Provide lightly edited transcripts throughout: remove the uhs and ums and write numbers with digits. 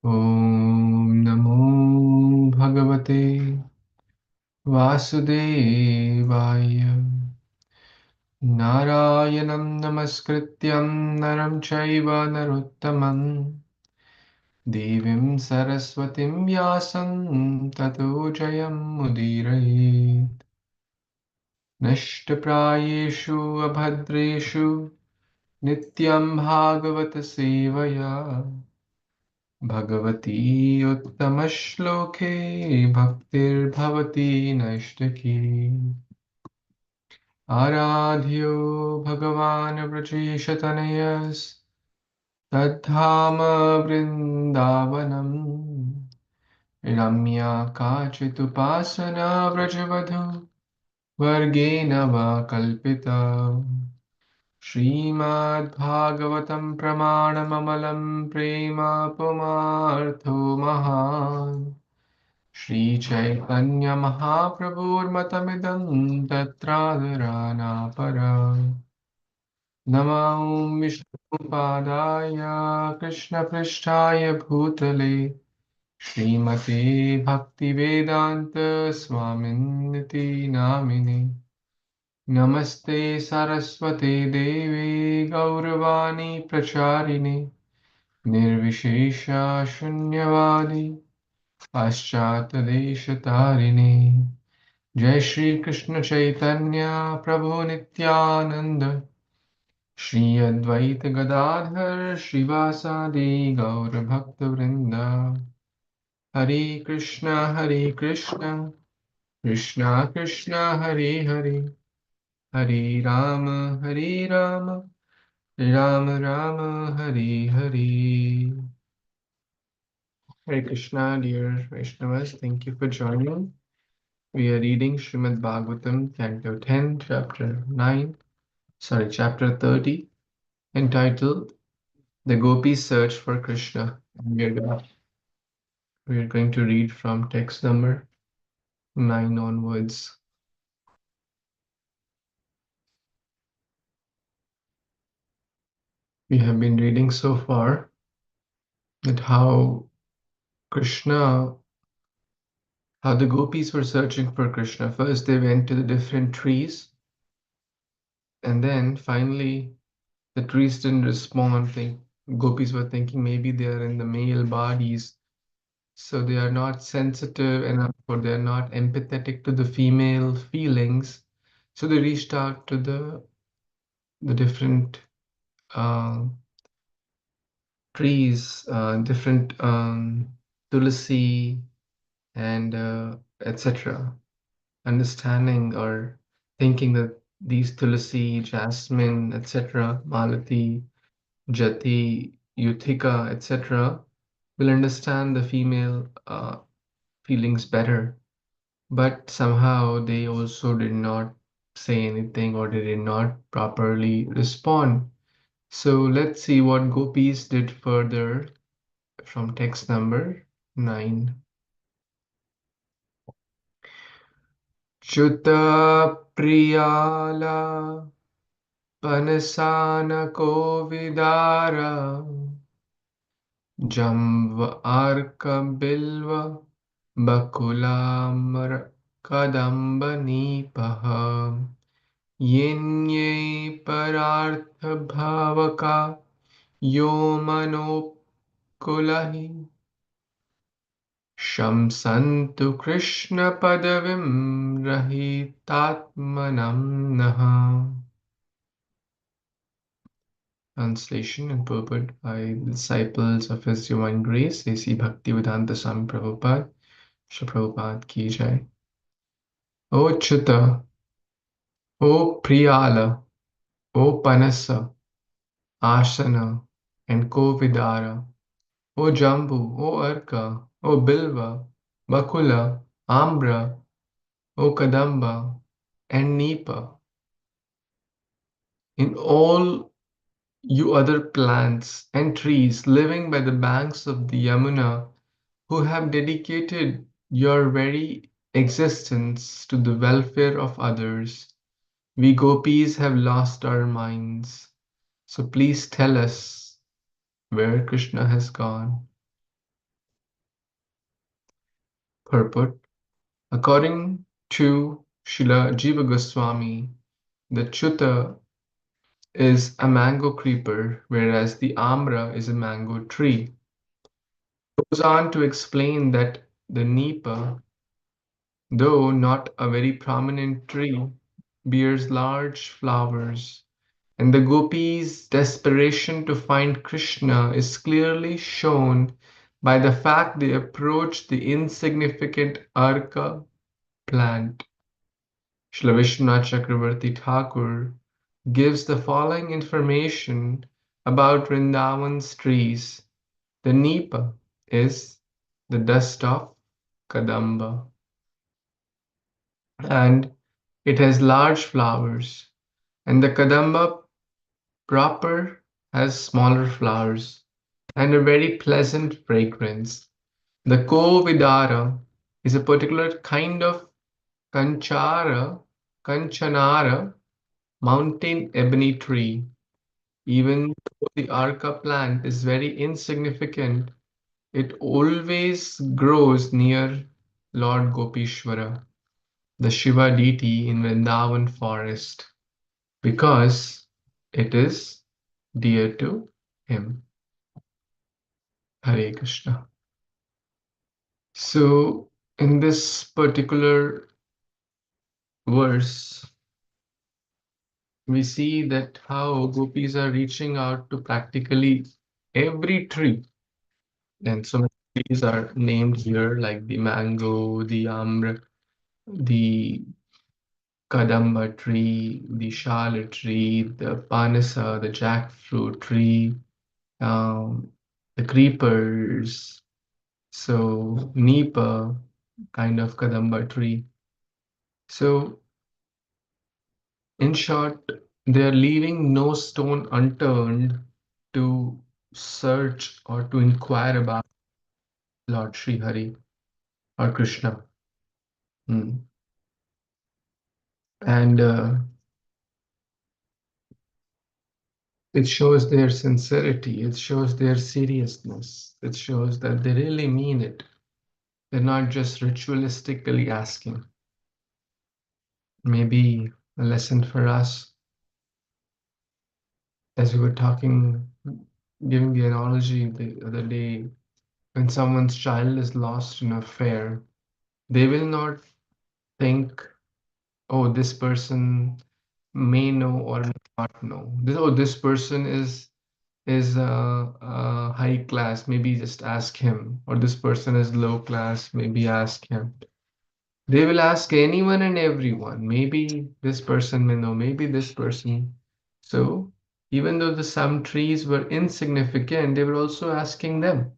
Om Namo Bhagavate Vasudevaya. Narayanam Namaskrityam Naram Chaiva Narottamam Devim Saraswatim Vyasam Tato Jayam Mudirayet. Nashtaprayeshu Abhadreshu Nityaṁ Bhāgavata-sevayā Bhagavati Uttama-shloke Bhaktir Bhavati Naishtaki Aradhyo Bhagavan Vrajeshatanayas Tadhama Vrindavanam Ramya Kachitupasana Vrajavadhu Vargena Va Kalpita Śrīmad-Bhāgavatam Pramanam Prema Pumartho Mahan Śrī Caitanya Mahāprabhur Matamidam Tattradharana Para Namah Vishnupadaya Krishna Prishtaya Bhutale Śrīmate Bhaktivedanta Swaminiti Namine Namaste Saraswate Devi Gauravani Pracharini Nirvishesha Shunyavadi Paschatadeshatarini Jai Shri Krishna Chaitanya Prabhu Nityananda Shri Advaita Gadadhar Shrivasadi Gaura Bhakta Vrinda Hare Krishna Krishna Krishna Hare Hare Hare Rama Rama Rama Hare Hare. Hare Krishna, dear Vaishnavas, thank you for joining. We are reading Śrīmad-Bhāgavatam Canto 10, Chapter 30, entitled The Gopis Search for Kṛṣna. We are going to read from text number 9 onwards. We have been reading so far that how the gopis were searching for Kṛṣna. First, they went to the different trees, and then finally, the trees didn't respond. Gopis were thinking maybe they are in the male bodies, so they are not sensitive enough, or they are not empathetic to the female feelings. So they reached out to the different trees, different tulsi and etc. Understanding or thinking that these tulsi, jasmine, etc., malati, jati, yuthika, etc., will understand the female feelings better. But somehow they also did not say anything, or they did not properly respond. So let's see what gopis did further from text number 9. Chuta priyala panasana kovidara jamva arka bilva bakulamra kadamba nipaha yenye parartha bhavaka yo manokulahi Shamsantu Krishna Padavim Rahitatmanam Naha. Translation and purport by the disciples of His Divine Grace, A.C. Bhaktivedanta Swami Prabhupada, Shri Prabhupada Ki Jai. O Chuta, O Priyala, O Panasa, Asana, and Kovidara, O Jambu, O Arka, O Bilva, Bakula, Ambra, O Kadamba, and Nipa. In all you other plants and trees living by the banks of the Yamuna, who have dedicated your very existence to the welfare of others, we gopis have lost our minds. So please tell us where Krishna has gone. Purport. According to Srila Jiva Goswami, the Chuta is a mango creeper, whereas the Amra is a mango tree. Goes on to explain that the Nipa, though not a very prominent tree, bears large flowers, and the gopis' desperation to find Kṛṣna is clearly shown by the fact they approach the insignificant arka plant. Srila Vishwanath Chakravarti Thakur gives the following information about Vrindavan's trees. The nipa is the dust of kadamba, and it has large flowers, and the kadamba proper has smaller flowers and a very pleasant fragrance. The kovidara is a particular kind of kanchanara mountain ebony tree. Even though the arka plant is very insignificant, it always grows near Lord Gopishwara, the Shiva deity in Vrindavan forest, because it is dear to him. Hare Krishna. So, in this particular verse, we see that how gopis are reaching out to practically every tree. And so many trees are named here, like the mango, the amra, the kadamba tree, the charlotte tree, the panasa, the jackfruit tree, the creepers, so nipa, kind of kadamba tree. So in short, they are leaving no stone unturned to search or to inquire about Lord Sri Hari or Krishna. And it shows their sincerity, it shows their seriousness, it shows that they really mean it. They're not just ritualistically asking. Maybe a lesson for us, as we were talking, giving the analogy the other day, when someone's child is lost in a fair, they will not think, oh, this person may know or may not know. This person is high class, maybe just ask him. Or this person is low class, maybe ask him. They will ask anyone and everyone. Maybe this person may know, maybe this person. So even though the some trees were insignificant, they were also asking them.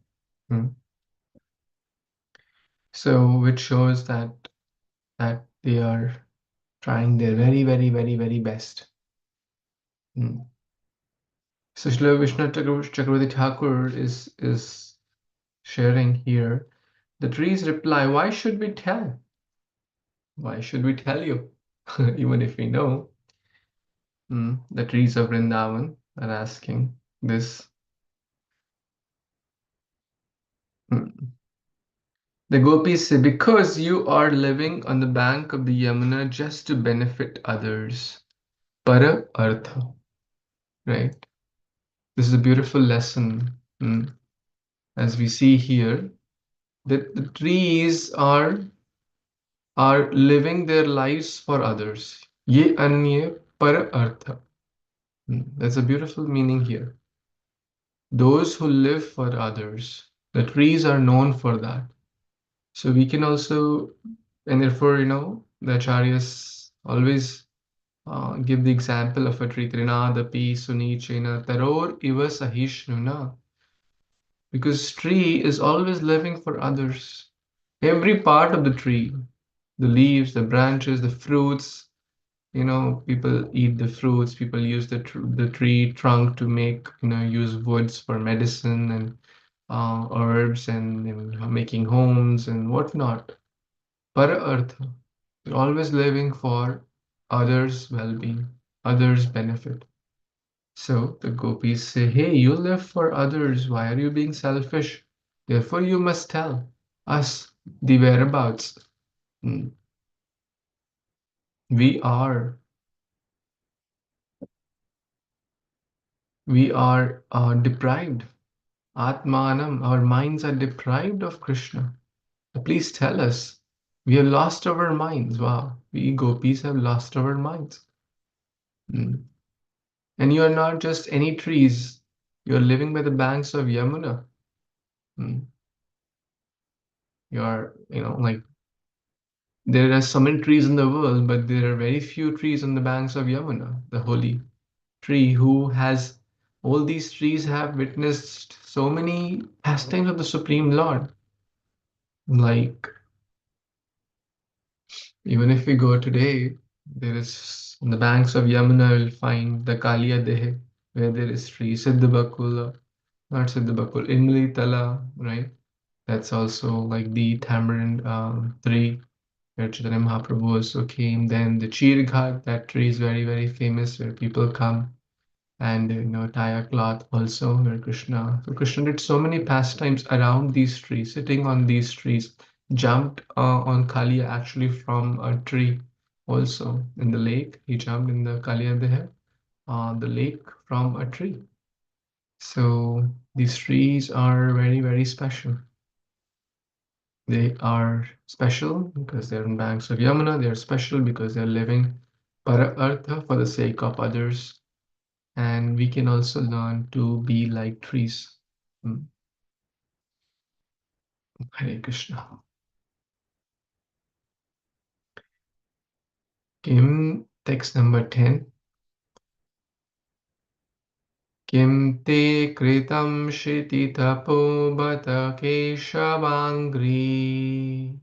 So which shows that they are trying their very, very, very, very best. So Srila Vishnu Chakravarti Thakur is sharing here. The trees reply, why should we tell? Why should we tell you? Even if we know. The trees of Vrindavan are asking this. The gopis say, because you are living on the bank of the Yamuna just to benefit others. Para artha. Right? This is a beautiful lesson. As we see here, that the trees are living their lives for others. Ye anye para artha. There's a beautiful meaning here. Those who live for others. The trees are known for that. So we can also, and therefore, the acharyas always give the example of a tree. Trinadapi sunichena taror iva sahishnuna. Because tree is always living for others. Every part of the tree, the leaves, the branches, the fruits, people eat the fruits, people use the tree trunk to make, use woods for medicine and herbs and making homes and whatnot. Para artha, you're always living for others' well-being, others' benefit. So the gopis say, hey, you live for others. Why are you being selfish? Therefore, you must tell us the whereabouts. Mm. We are deprived. Atmanam, our minds are deprived of Krishna. Please tell us. We have lost our minds. Wow, we gopis have lost our minds. Mm. And you are not just any trees. You are living by the banks of Yamuna. Mm. You are, like there are so many trees in the world, but there are very few trees on the banks of Yamuna, the holy tree, who has all these trees have witnessed so many pastimes of the Supreme Lord. Like, even if we go today, there is on the banks of Yamuna, you'll find the Kaliya Dehe, where there is Sri Siddhabakula, not Siddhabakul, Imli Tala, right? That's also like the tamarind tree where Chaitanya Mahaprabhu also came. Then the Chirghat, that tree is very, very famous where people come, and tie a cloth also where Krishna. So Krishna did so many pastimes around these trees, sitting on these trees, jumped on Kaliya actually from a tree also in the lake. He jumped in the Kaliya Deha, the lake from a tree. So these trees are very, very special. They are special because they're in banks of Yamuna. They are special because they're living para artha, for the sake of others. And we can also learn to be like trees. Mm. Hare Krishna. Kim, text number 10. Kim te kritam shiti tapo bata keshavangri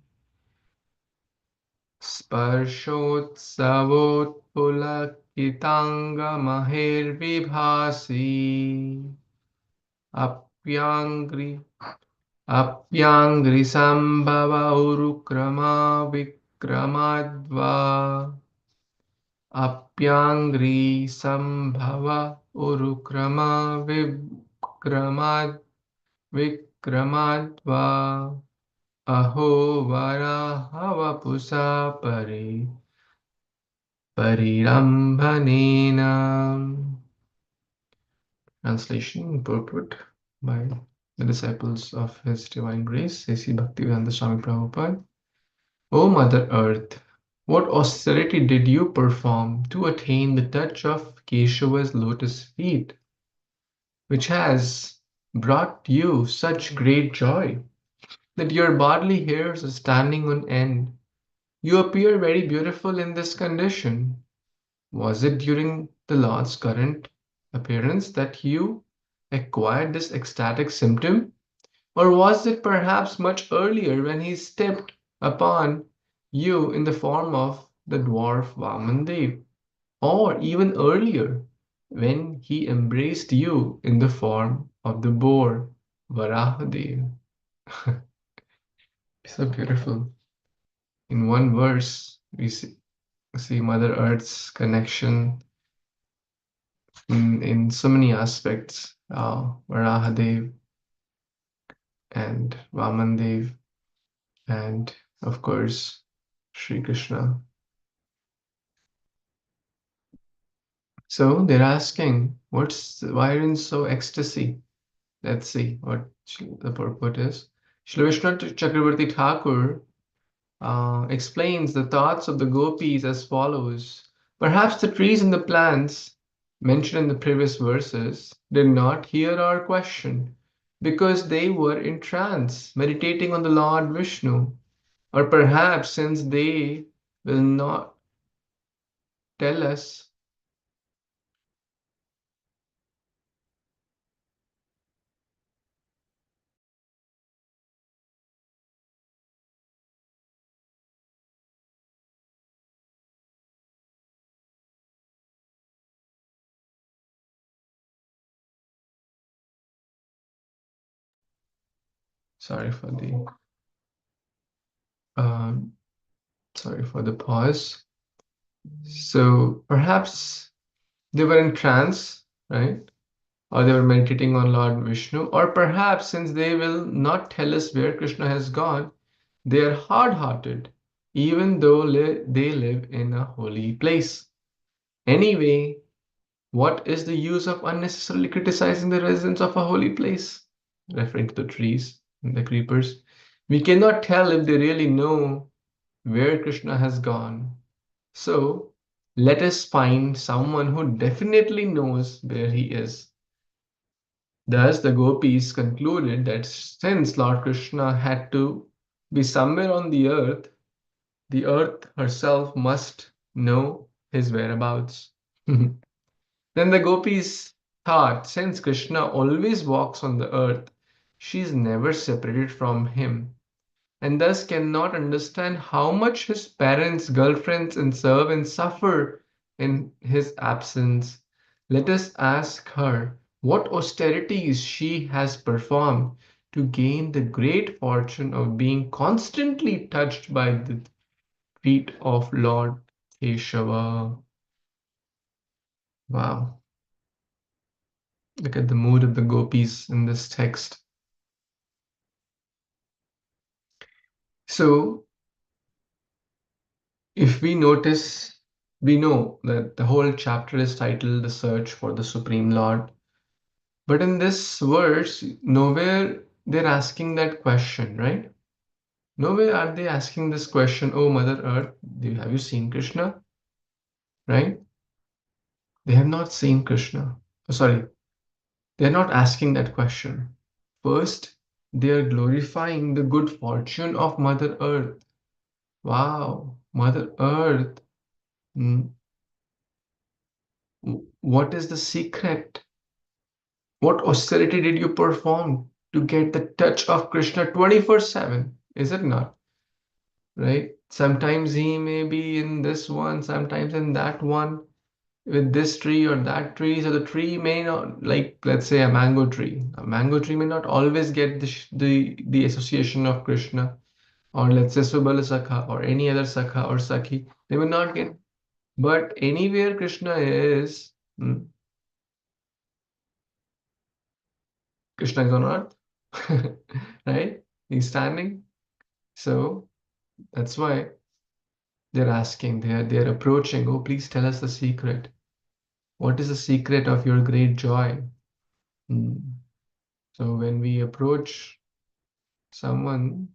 sparshotsavot pulakitanga mahirvibhasi apyangri apyangri sambhava urukrama vikramadva apyangri sambhava urukrama vikramadva aho varahavapusa parirambhanena. Translation purport by the disciples of His Divine Grace, A.C. Bhaktivedanta Swami Prabhupada. O Mother Earth, what austerity did you perform to attain the touch of Keshava's lotus feet, which has brought you such great joy that your bodily hairs are standing on end? You appear very beautiful in this condition. Was it during the Lord's current appearance that you acquired this ecstatic symptom? Or was it perhaps much earlier when he stepped upon you in the form of the dwarf Vamandev? Or even earlier when he embraced you in the form of the boar Varahadev? So beautiful. In one verse, we see Mother Earth's connection in so many aspects. Varahadev and Vamandev, and of course, Sri Krishna. So they're asking, why are you in so ecstasy? Let's see what the purport is. Shri Vishnu Chakravarti Thakur explains the thoughts of the gopis as follows. Perhaps the trees and the plants mentioned in the previous verses did not hear our question because they were in trance, meditating on the Lord Vishnu. Or perhaps since they will not tell us. Sorry for the um, sorry for the pause. So perhaps they were in trance, right? Or they were meditating on Lord Vishnu, or perhaps since they will not tell us where Krishna has gone, They are hard-hearted, even though they live in a holy place. Anyway, what is the use of unnecessarily criticizing the residents of a holy place? Referring to the trees and the creepers. We cannot tell if they really know where Krishna has gone. So let us find someone who definitely knows where he is. Thus, the Gopis concluded that since Lord Krishna had to be somewhere on the earth herself must know his whereabouts. Then the Gopis thought, since Krishna always walks on the earth, she is never separated from him, and thus cannot understand how much his parents, girlfriends, and servants suffer in his absence. Let us ask her what austerities she has performed to gain the great fortune of being constantly touched by the feet of Lord Keshava. Wow, look at the mood of the gopis in this text. So, if we notice, we know that the whole chapter is titled The Search for the Supreme Lord. But in this verse, nowhere they're asking that question, right? Nowhere are they asking this question, oh Mother Earth, have you seen Krishna? Right? They have not seen Krishna. Oh, sorry, they're not asking that question. First, they are glorifying the good fortune of Mother Earth. Wow, Mother Earth. mm, What is the secret? What austerity did you perform to get the touch of Krishna 24/7? Is it not? Right? Sometimes he may be in this one, sometimes in that one, with this tree or that tree. So the tree may not, like let's say a mango tree. A mango tree may not always get the association of Krishna, or let's say Subala Sakha or any other Sakha or Sakhi. They will not get. But anywhere Krishna is, Krishna is on earth, right? He's standing. So that's why they're asking, they're approaching, oh, please tell us the secret. What is the secret of your great joy? Hmm. So when we approach someone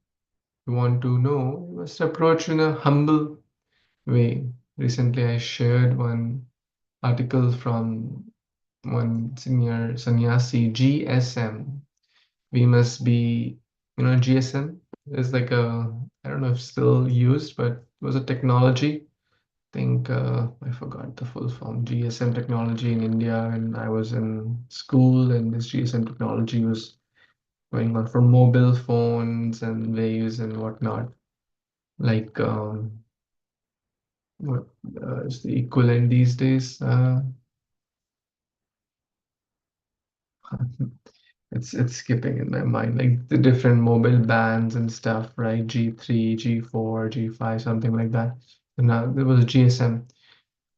we want to know, we must approach in a humble way. Recently, I shared one article from one senior sannyasi, GSM. We must be, GSM is like I don't know if still used, but it was a technology. I think I forgot the full form. GSM technology in India when I was in school, and this GSM technology was going on for mobile phones and waves and whatnot. Like what is the equivalent these days? It's skipping in my mind, like the different mobile bands and stuff, right? G3, G4, G5, something like that. And now there was GSM.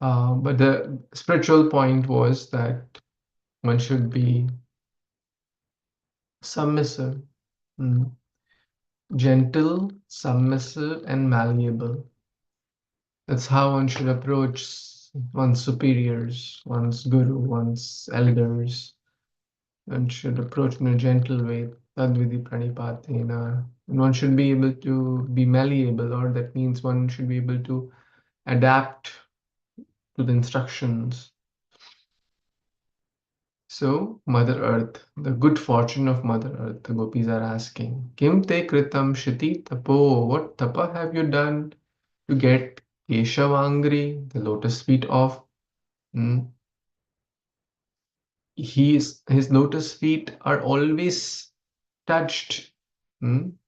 But the spiritual point was that one should be submissive, mm, gentle, submissive, and malleable. That's how one should approach one's superiors, one's guru, one's elders. One should approach in a gentle way. Tadvidi pranipatena. And one should be able to be malleable, or that means one should be able to adapt to the instructions. So, Mother Earth, the good fortune of Mother Earth, the gopis are asking, Kim te kritam shiti tapo, what tapa have you done to get Keshavangri, the lotus feet of mm, his lotus feet are always touched.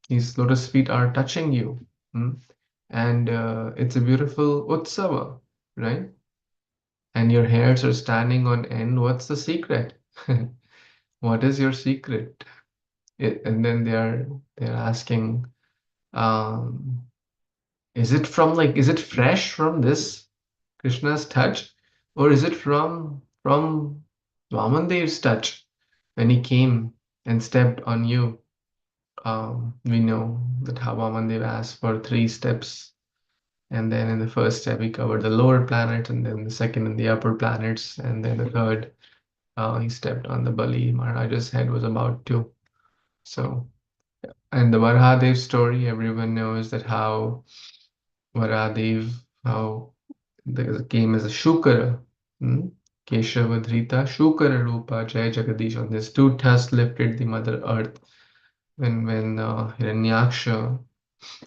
His lotus feet are touching you. And it's a beautiful utsava, right? And your hairs are standing on end. What's the secret? What is your secret? And then they're asking, um, is it fresh from this Krishna's touch, or is it from Vamandev's touch when he came and stepped on you? we know that Havamandev asked for 3 steps, and then in the first step he covered the lower planet, and then the second and the upper planets, and then the third he stepped on the Bali Maharaj's head was about to. So, and the Varahadev story, everyone knows that how Varahadev, how came as a Shukara, Keshava Dhrita, Shukara Rupa, Jai Jagadish, on his 2 tusks lifted the Mother Earth when Hiranyaksha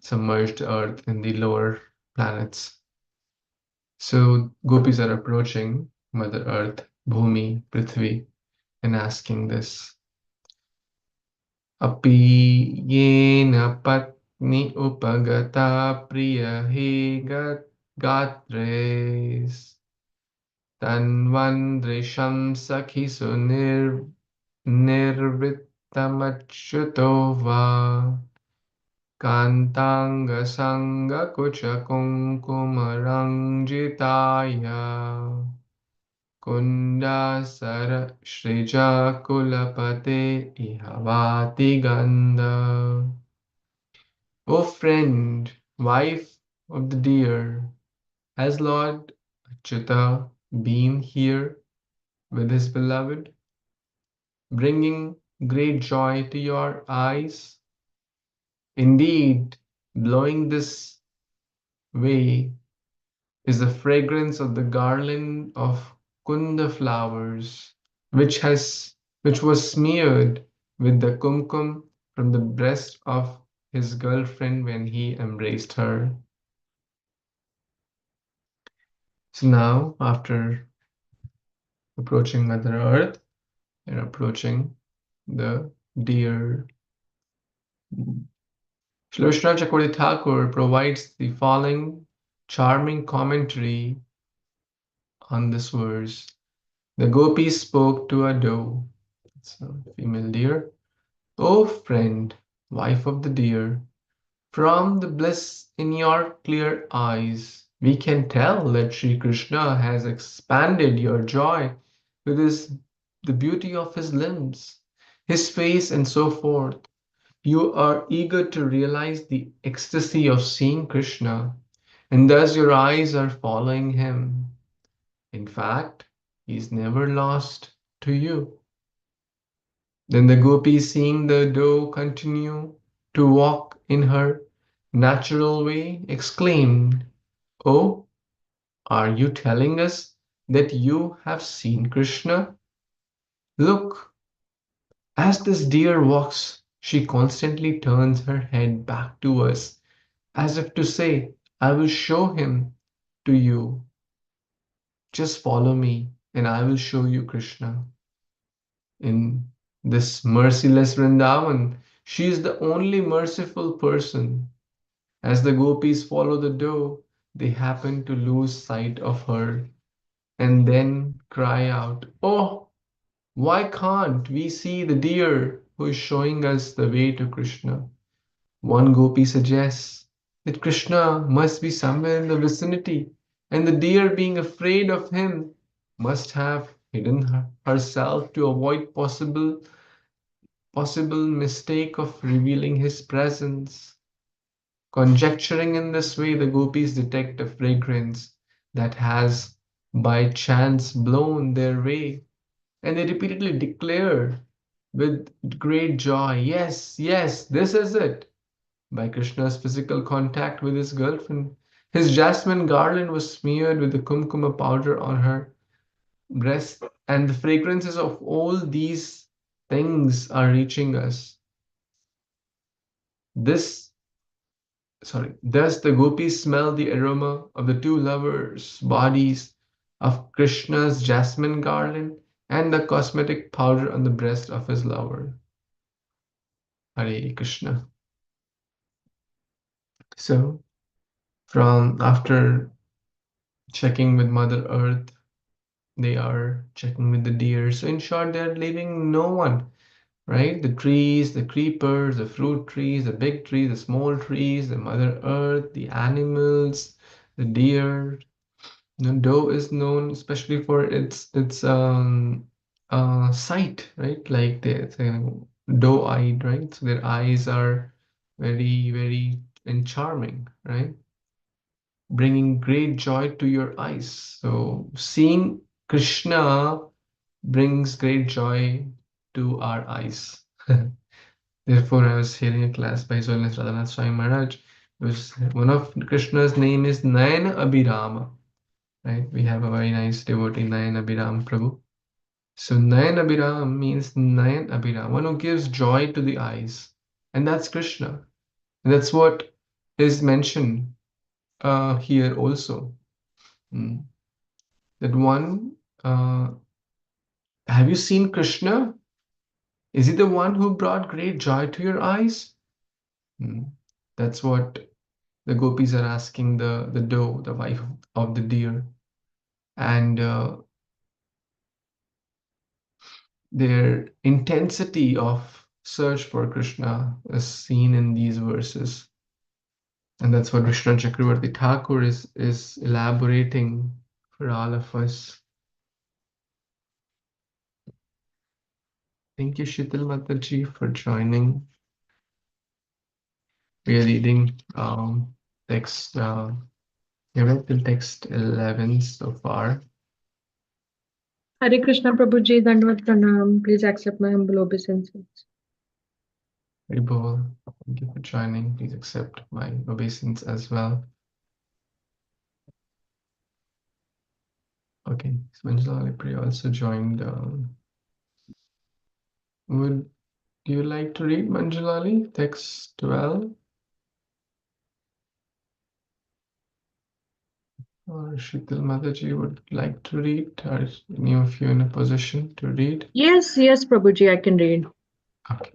submerged Earth in the lower planets. So gopis are approaching Mother Earth, Bhumi, Prithvi, and asking this. Api yena patni upagata priya he gatres tanvandrisham sakhisu nirvittamachyuto va Kantanga Sangha Kucha Kunkumaranjitaya Kunda Sara Shrija Kulapate Ihavati Ganda. O friend, wife of the dear, has Lord Achyuta been here with his beloved, bringing great joy to your eyes? Indeed, blowing this way is the fragrance of the garland of kunda flowers, which was smeared with the kumkum from the breast of his girlfriend when he embraced her. So now, after approaching Mother Earth, and approaching the deer. Śrī Caitanya-caritāmṛta provides the following charming commentary on this verse. The gopis spoke to a doe, it's a female deer. O friend, wife of the deer, from the bliss in your clear eyes, we can tell that Sri Kṛṣṇa has expanded your joy with the beauty of his limbs, his face, and so forth. You are eager to realize the ecstasy of seeing Kṛṣṇa, and thus your eyes are following him. In fact, he is never lost to you. Then the gopis, seeing the doe continue to walk in her natural way, exclaimed, "Oh, are you telling us that you have seen Kṛṣṇa? Look, as this deer walks, she constantly turns her head back to us, as if to say, I will show him to you. Just follow me, and I will show you Kṛṣṇa." In this merciless Vrindavan, she is the only merciful person. As the gopis follow the doe, they happen to lose sight of her and then cry out, "Oh, why can't we see the deer who is showing us the way to Kṛṣṇa?" One gopi suggests that Kṛṣṇa must be somewhere in the vicinity, and the deer, being afraid of him, must have hidden herself to avoid possible mistake of revealing his presence. Conjecturing in this way, the gopis detect a fragrance that has by chance blown their way, and they repeatedly declare with great joy, "Yes, yes, this is it." By Krishna's physical contact with his girlfriend, his jasmine garland was smeared with the kumkuma powder on her breast, and the fragrances of all these things are reaching us. Thus the gopis smell the aroma of the two lovers' bodies, of Krishna's jasmine garland, and the cosmetic powder on the breast of his lover. Hare Krishna. So, from after checking with Mother Earth, they are checking with the deer. So in short, they're leaving no one, right? The trees, the creepers, the fruit trees, the big trees, the small trees, the Mother Earth, the animals, the deer. The doe is known especially for its sight, right? Like they doe-eyed, right? So their eyes are very, very and charming, right? Bringing great joy to your eyes. So seeing Krishna brings great joy to our eyes. Therefore, I was hearing a class by His Holiness Radhanath Swami Maharaj. One of Krishna's name is Nayana Abhirama, right? We have a very nice devotee, Nayana Abhiram Prabhu. So Nayan Abhiram means Nayan Abhiram, one who gives joy to the eyes. And that's Krishna. And that's what is mentioned here also. Mm. That one, have you seen Krishna? Is he the one who brought great joy to your eyes? Mm. That's what the gopis are asking the doe, the wife of the deer. And their intensity of search for Krishna is seen in these verses. And that's what Vishnu Chakravarti Thakur is elaborating for all of us. Thank you, Shital Mataji, for joining. We are reading text, we read till text 11 so far. Hare Krishna Prabhuji, Dandavat Pranam. Please accept my humble obeisances. Haribol, thank you for joining. Please accept my obeisance as well. Okay, so Manjula Priya also joined. Would you like to read Manjulali, text 12? Or Shital Mataji would like to read? Are any of you in a position to read? Yes, Prabhuji, I can read. Okay.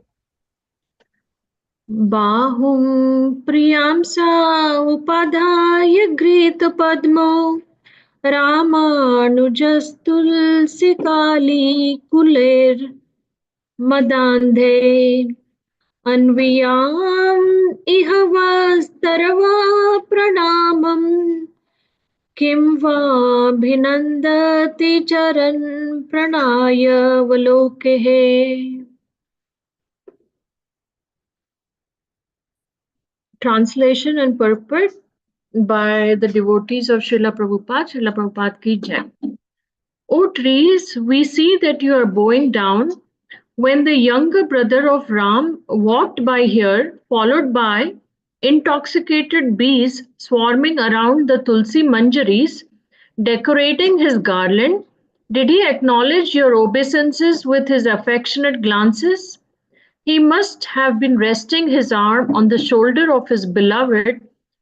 Bahum priyamsa upadhaya grita padmo Ramanujastulsikali kuler madandhe Anviyam ihavastarva pranamam Kim vabhinandati charan pranaya valokehe. Translation and purport by the devotees of Srila Prabhupada. Srila Prabhupada ki jai. O trees, we see that you are bowing down. When the younger brother of Ram walked by here, followed by intoxicated bees swarming around the Tulsi Manjaris, decorating his garland, did he acknowledge your obeisances with his affectionate glances? He must have been resting his arm on the shoulder of his beloved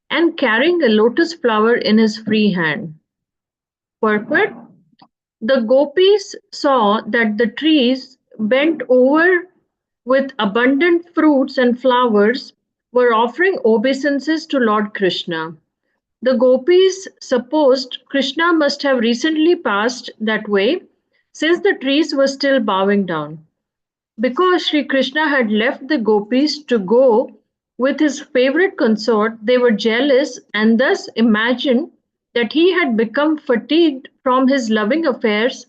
and carrying a lotus flower in his free hand. Purport: the gopis saw that the trees, bent over with abundant fruits and flowers, were offering obeisances to Lord Krishna. The gopis supposed Krishna must have recently passed that way, since the trees were still bowing down. Because Sri Krishna had left the gopis to go with his favorite consort, they were jealous and thus imagined that he had become fatigued from his loving affairs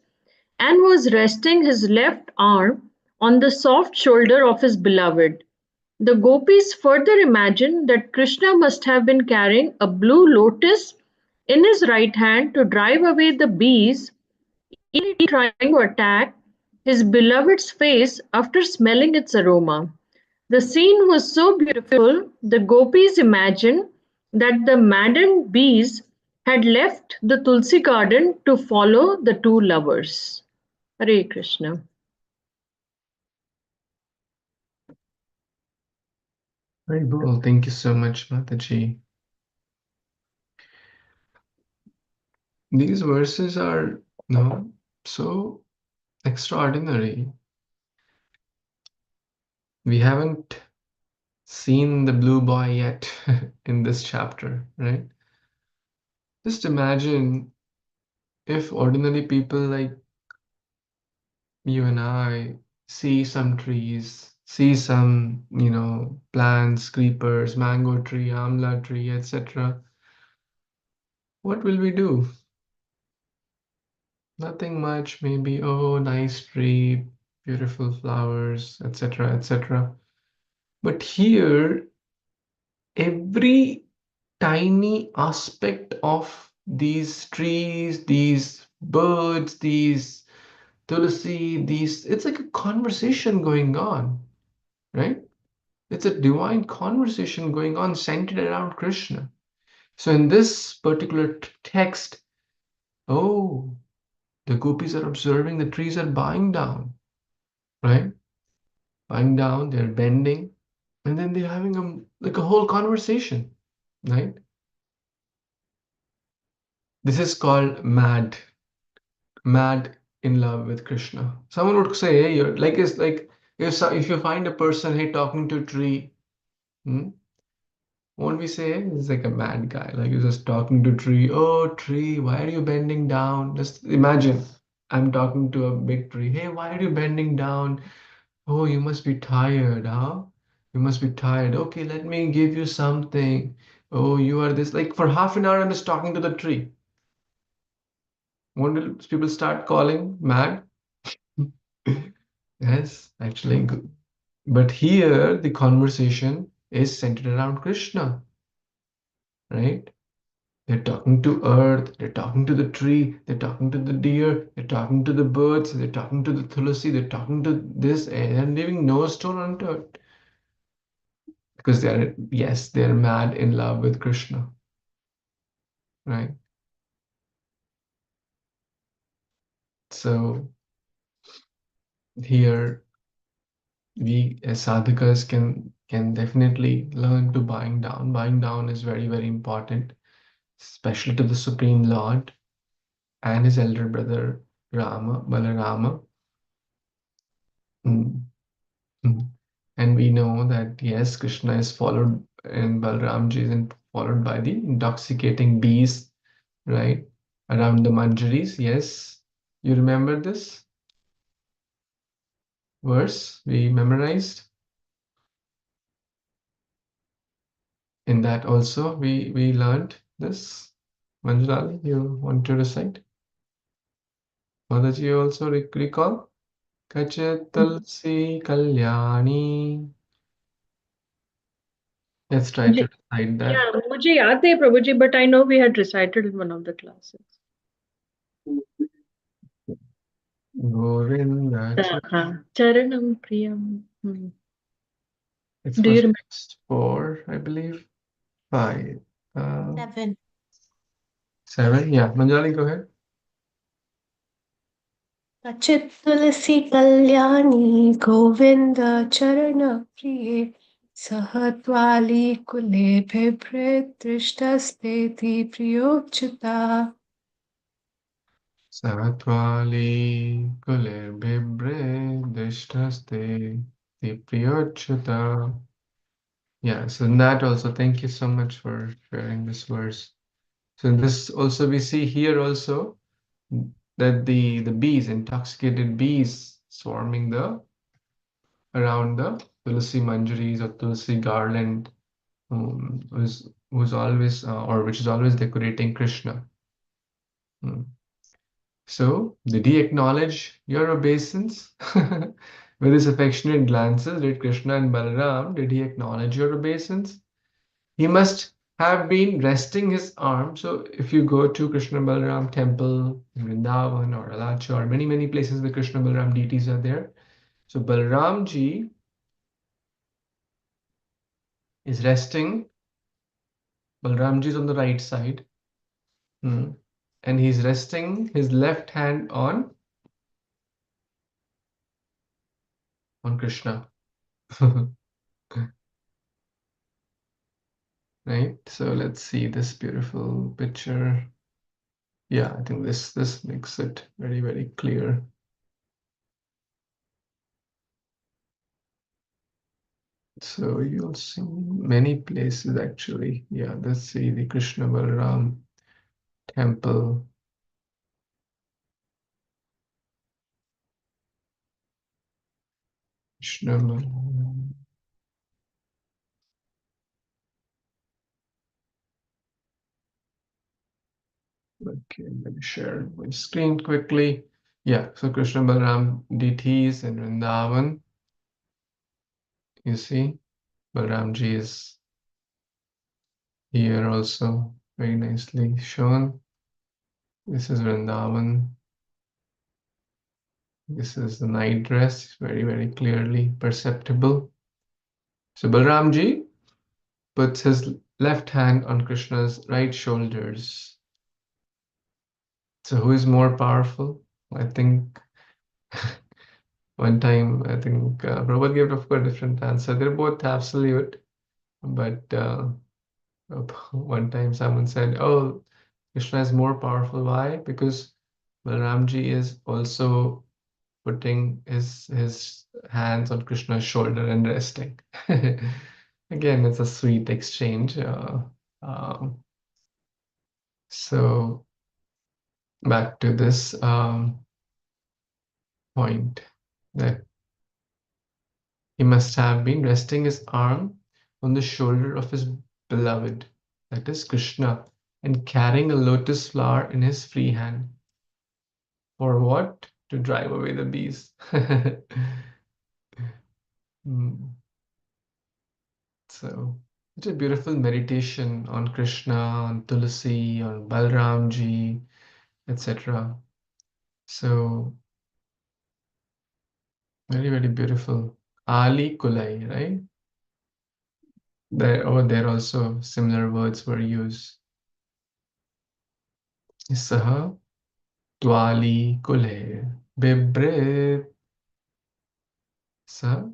and was resting his left arm on the soft shoulder of his beloved. The gopis further imagined that Krishna must have been carrying a blue lotus in his right hand to drive away the bees eagerly trying to attack his beloved's face after smelling its aroma. The scene was so beautiful, the gopis imagined that the maddened bees had left the Tulsi garden to follow the two lovers. Hare Krishna. Very cool. Thank you so much, Mataji. These verses are so extraordinary. We haven't seen the blue boy yet in this chapter, right? Just imagine if ordinary people like you and I see some trees, see some, plants, creepers, mango tree, amla tree, etc. What will we do? Nothing much, maybe, oh, nice tree, beautiful flowers, etc., etc. But here, every tiny aspect of these trees, these birds, these tulsi, it's like a conversation going on, right? It's a divine conversation going on centered around Krishna. So in this particular text, oh, the gopis are observing the trees are bowing down, right? Bowing down, they're bending, and then they're having a whole conversation, right? This is called mad in love with Krishna. Someone would say, hey, you're like it's like if you find a person, hey, talking to a tree, hmm, won't we say he's like a mad guy? Like he's just talking to a tree. Oh, tree, why are you bending down? Just imagine I'm talking to a big tree. Hey, why are you bending down? Oh, you must be tired, huh? You must be tired. Okay, let me give you something. Oh, you are this. Like for half an hour, I'm just talking to the tree. When will people start calling mad? Yes, actually, good. But here the conversation is centered around Krishna, right? They're talking to earth, they're talking to the tree, they're talking to the deer, they're talking to the birds, they're talking to the tulsi, they're talking to this, and they're leaving no stone unturned. Because yes, they're mad in love with Krishna, right? So here we as sadhakas can definitely learn to bowing down. Bowing down is very, very important, especially to the Supreme Lord and his elder brother Rama, Balarama. Mm, mm. And we know that yes, Krishna is followed and Balramji is followed by the intoxicating bees, right? Around the manjaris. Yes, you remember this verse we memorized? In that also we learned this. Manjulali, you want to recite? Mataji, you also recall? Kachatalsi Kalyani. Let's try to recite that. Yeah, मुझे याद है प्रभु जी, but I know we had recited in one of the classes. Govinda. Charanam Priyam. It's Do for you remember? text 4, I believe. 5. 7. 7. Yeah, Manjali, go ahead. Kachit tulsi kalyani govind charana priye sahatwali kule bhibhre drishtaste priyochita. Sahatvali kulir bibre dishtaste dipriyochyata. Yeah, so in that also, thank you so much for sharing this verse. So in this also we see here also that the bees, intoxicated bees swarming the around the Tulsi Manjaris or Tulsi garland, who's always or which is always decorating Krishna. Hmm. So, did he acknowledge your obeisance? With his affectionate glances, did Krishna and Balaram, did he acknowledge your obeisance? He must have been resting his arm. So, if you go to Krishna Balaram temple in Vrindavan or Alacha or many, many places the Krishna Balaram deities are there. So, Balaram ji is resting. Balaram ji is on the right side. And he's resting his left hand on Krishna. Right? So let's see this beautiful picture. Yeah, I think this makes it very, very clear. So you'll see many places actually. Yeah, let's see the Krishna Balaram temple. Krishna Balaram. Okay, let me share my screen quickly. Yeah, so Krishna Balaram deities in Vrindavan. You see, Balaramji is here also very nicely shown. This is Vrindavan. This is the night dress, very, very clearly perceptible. So Balaramji puts his left hand on Krishna's right shoulders. So who is more powerful? I think one time, I think Prabhupada gave, of course, a different answer. They're both absolute, but one time someone said, oh, Krishna is more powerful. Why? Because Balaramji is also putting his hands on Krishna's shoulder and resting. Again, it's a sweet exchange. Um, so back to this point that he must have been resting his arm on the shoulder of his beloved, that is Krishna, and carrying a lotus flower in his free hand. For what? To drive away the bees. Hmm. So, it's a beautiful meditation on Krishna, on Tulasi, on Balramji, etc. So, very, very beautiful. Ali Kulai, right? There, over there also similar words were used. Saha Twali Kulai Bibrit Sa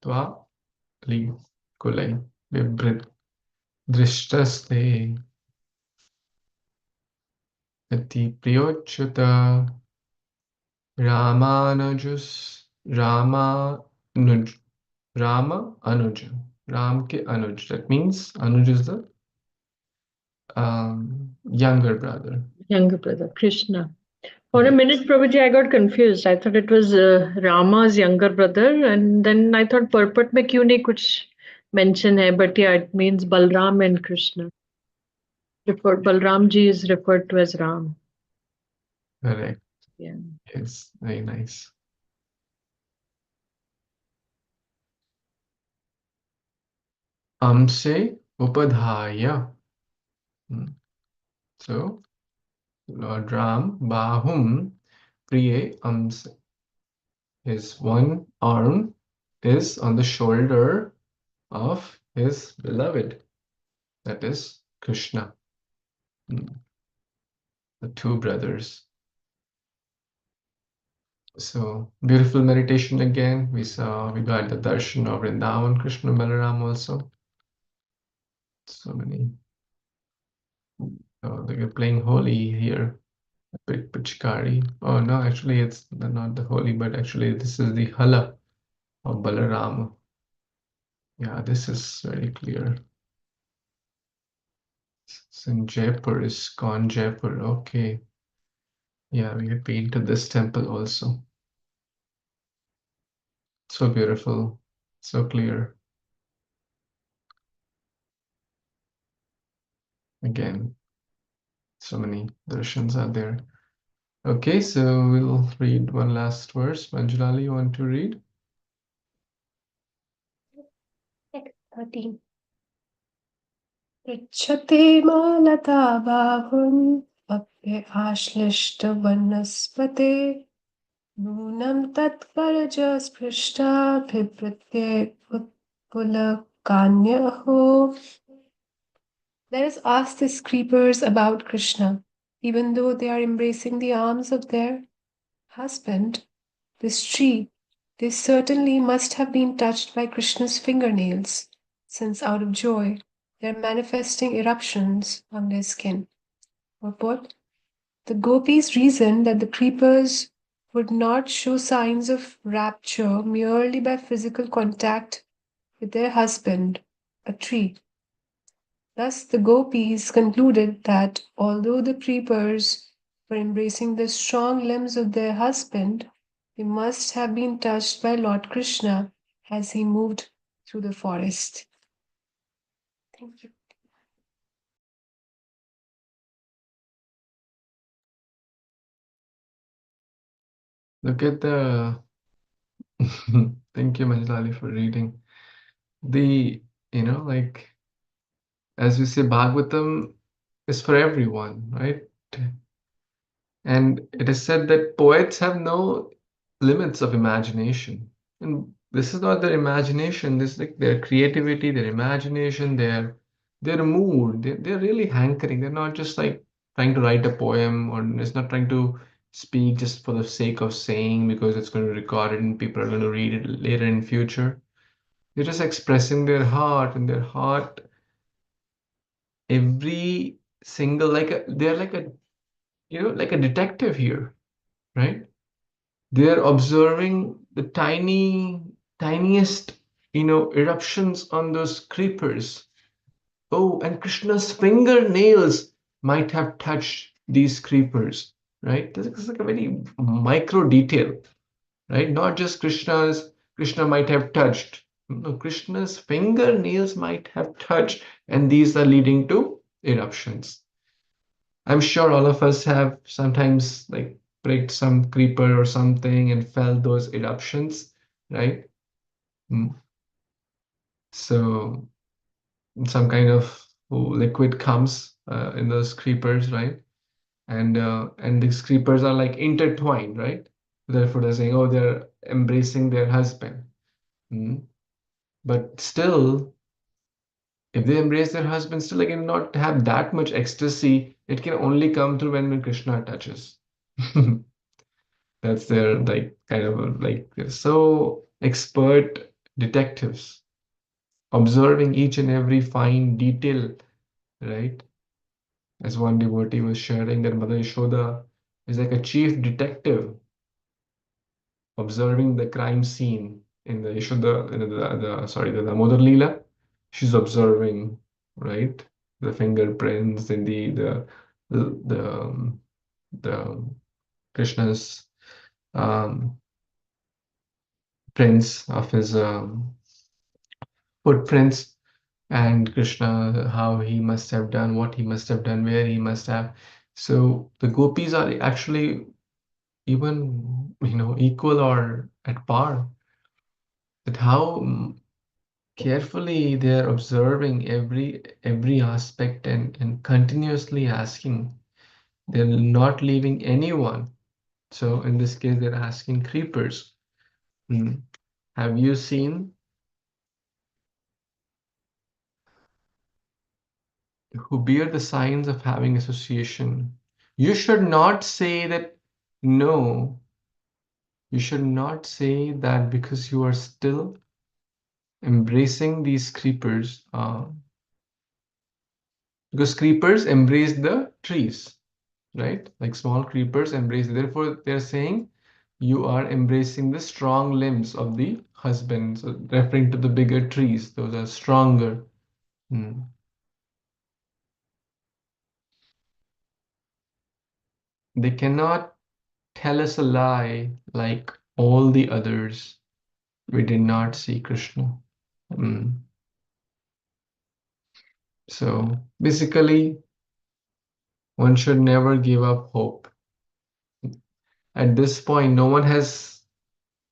Twali Kulai Bibrit Drishtaste Ati Priyochuta Ramanujus Ramanuj Rama Anuj Ram ke Anuj. That means Anuj is the younger brother. Younger brother, Krishna. For a minute, Prabhuji, I got confused. I thought it was Rama's younger brother, and then I thought purport mein kyun nahi kuch mention hai, but yeah, it means Balram and Krishna. Balram ji is referred to as Ram. Correct. Yeah. Yes, very nice. Amse Upadhaya. So, Lord Ram, Bahum Priye Amse. His one arm is on the shoulder of his beloved, that is Krishna. The two brothers. So beautiful meditation again. We got the darshan of Vrindavan, Krishna Balaram also. So many. Oh, they're playing Holi here. A bit Pichkari. Oh no, actually it's not the Holi, but actually this is the Hala of Balarama. Yeah, this is very clear. It's in Jaipur, ISKCON Jaipur. Okay. Yeah, we have been to this temple also. So beautiful, so clear. Again, so many darshans are there. Okay, so we'll read one last verse. Manjulali, you want to read? Text 13. Pritchate malata bahun apye ashlishta vanaspate nunam tat paraja sprishta bhipratye utpulakanyaho. Let us ask these creepers about Krishna. Even though they are embracing the arms of their husband, this tree, they certainly must have been touched by Krishna's fingernails, since out of joy they are manifesting eruptions on their skin. Purport: the gopis reasoned that the creepers would not show signs of rapture merely by physical contact with their husband, a tree. Thus, the gopis concluded that although the creepers were embracing the strong limbs of their husband, they must have been touched by Lord Krishna as he moved through the forest. Thank you. Look at the thank you, Manjali, for reading. The, like, as we say, Bhagavatam is for everyone, right? And it is said that poets have no limits of imagination. And this is not their imagination, this is like their creativity, their imagination, their mood. They're really hankering. They're not just like trying to write a poem, or it's not trying to speak just for the sake of saying because it's going to be recorded and people are going to read it later in future. They're just expressing their heart, and their heart, every single, they're like a, like a detective here, right? They're observing the tiniest, eruptions on those creepers. Oh, and Krishna's fingernails might have touched these creepers, right? This is like a very micro detail, right? Not just Krishna might have touched. No, Krishna's fingernails might have touched, and these are leading to eruptions. I'm sure all of us have sometimes like pricked some creeper or something and felt those eruptions, right? Mm. So some kind of liquid comes in those creepers, right? And these creepers are like intertwined, right? Therefore, they're saying, oh, they're embracing their husband. Mm. But still, if they embrace their husband, still they cannot have that much ecstasy. It can only come through when Krishna touches. That's their like kind of like they're so expert detectives, observing each and every fine detail, right? As one devotee was sharing that Mother Yashoda is like a chief detective observing the crime scene in the Yashoda, the Damodar Leela. She's observing, right? The fingerprints and the Krishna's um, prints of his footprints, and Krishna, how he must have done, what he must have done, where he must have. So the gopis are actually even, equal or at par. That how carefully they're observing every aspect, and continuously asking. They're not leaving anyone. So in this case, they're asking creepers. Hmm. Have you seen who bear the signs of having association? You should not say that no. You should not say that because you are still embracing these creepers, because creepers embrace the trees, right? Like small creepers embrace. Therefore, they're saying you are embracing the strong limbs of the husband. So referring to the bigger trees, those are stronger. Hmm. They cannot tell us a lie like all the others. We did not see Krishna. Hmm. So basically, one should never give up hope. At this point, no one has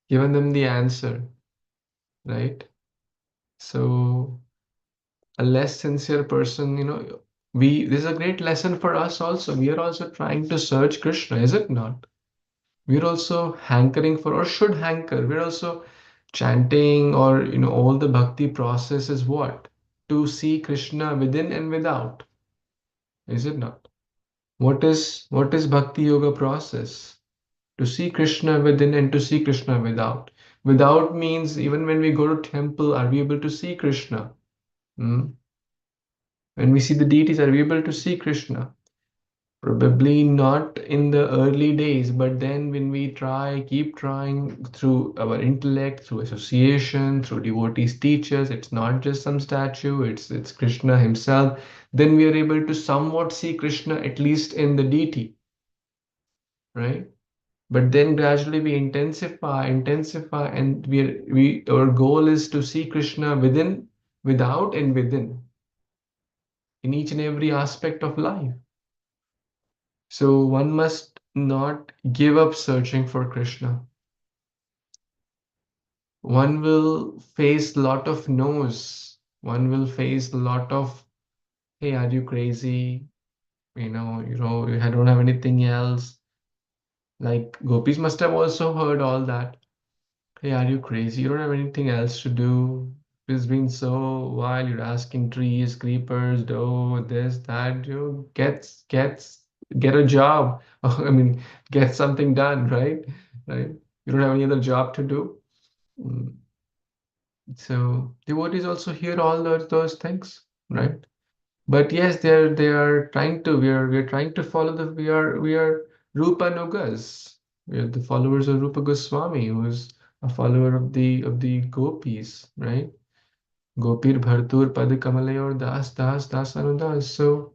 given them the answer, right? So a less sincere person, this is a great lesson for us also. We are also trying to search Krishna, is it not? We're also hankering for, or should hanker. We're also chanting, or all the bhakti process is what? To see Krishna within and without, is it not? What is bhakti yoga process? To see Krishna within and to see Krishna without. Without means even when we go to temple, are we able to see Krishna? Hmm? When we see the deities, are we able to see Krishna? Probably not in the early days, but then when we keep trying through our intellect, through association, through devotees, teachers, it's not just some statue, it's Krishna himself, then we are able to somewhat see Krishna at least in the deity, right? But then gradually we intensify, and our goal is to see Krishna within, without, and within, in each and every aspect of life. So one must not give up searching for Krishna. One will face a lot of no's. One will face a lot of, hey, are you crazy? I don't have anything else. Like Gopis must have also heard all that. Hey, are you crazy? You don't have anything else to do. It's been so while you're asking trees, creepers, this, that. Get a job. I mean, get something done, right? Right? You don't have any other job to do. Mm. So devotees also hear all those things, right? But yes, they are trying to. We are trying to follow we are Rupa Nugas. We are the followers of Rupa Goswami, who is a follower of the Gopis, right? Gopir Bhartur Pad Kamalayor Das Anudas. So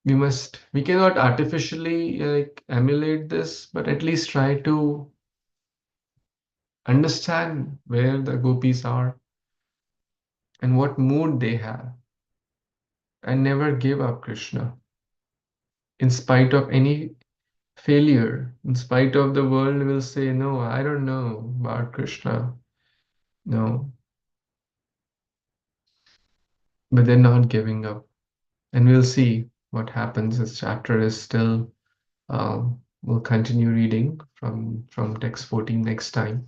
we cannot artificially like emulate this, but at least try to understand where the Gopis are and what mood they have, and never give up Krishna in spite of any failure, in spite of the world will say, no, I don't know about Krishna. No, but they're not giving up. And we'll see what happens. This chapter is still, we'll continue reading from text 14 next time.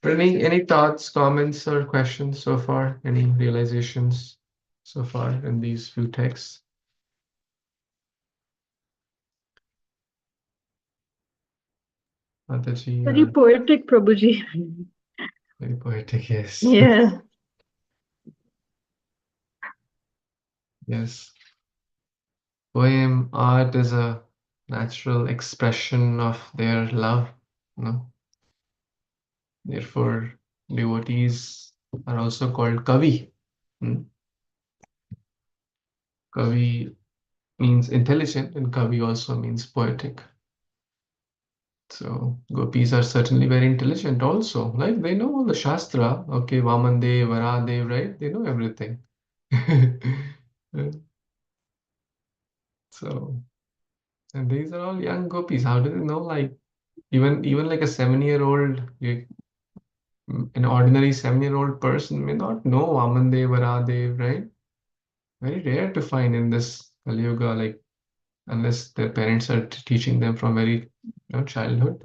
But any thoughts, comments, or questions so far? Any realizations so far in these few texts? Mataji, Very poetic, Prabhuji. very poetic, yes. Yeah. Yes. Poem art is a natural expression of their love, you know. Therefore, devotees are also called kavi. Hmm. Kavi means intelligent, and kavi also means poetic. So gopis are certainly very intelligent also. Like they know all the Shastra. Okay, Vamandev, Varadev, right? They know everything. So, and these are all young gopis. How do they know? Like even like a 7-year-old, an ordinary 7-year-old person may not know Vamandev, Varadev, right? Very rare to find in this Kali Yuga, like unless their parents are teaching them from very childhood.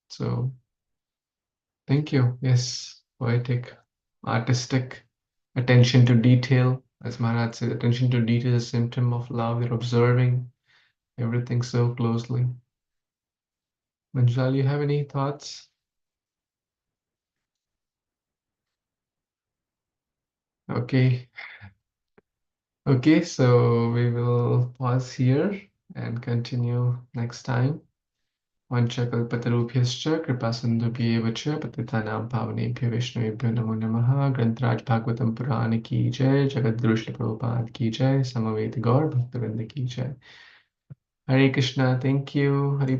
So thank you. Yes, poetic, artistic, attention to detail. As Maharaj said, attention to detail is a symptom of love. You're observing everything so closely. Manjal, you have any thoughts? Okay. Okay, so we will pause here and continue next time. Vanchakalpatarubhyascha kripasindhubhyev च पतितानां पावनेभ्यो वैष्णवेभ्यो नमो नमः. ग्रंथराज भागवतम पुराण की जय. जगद्गुरु श्री प्रभुपाद की जय. समवेत गौर भक्तवृंद की जय. Hare Krishna. Thank you. Hari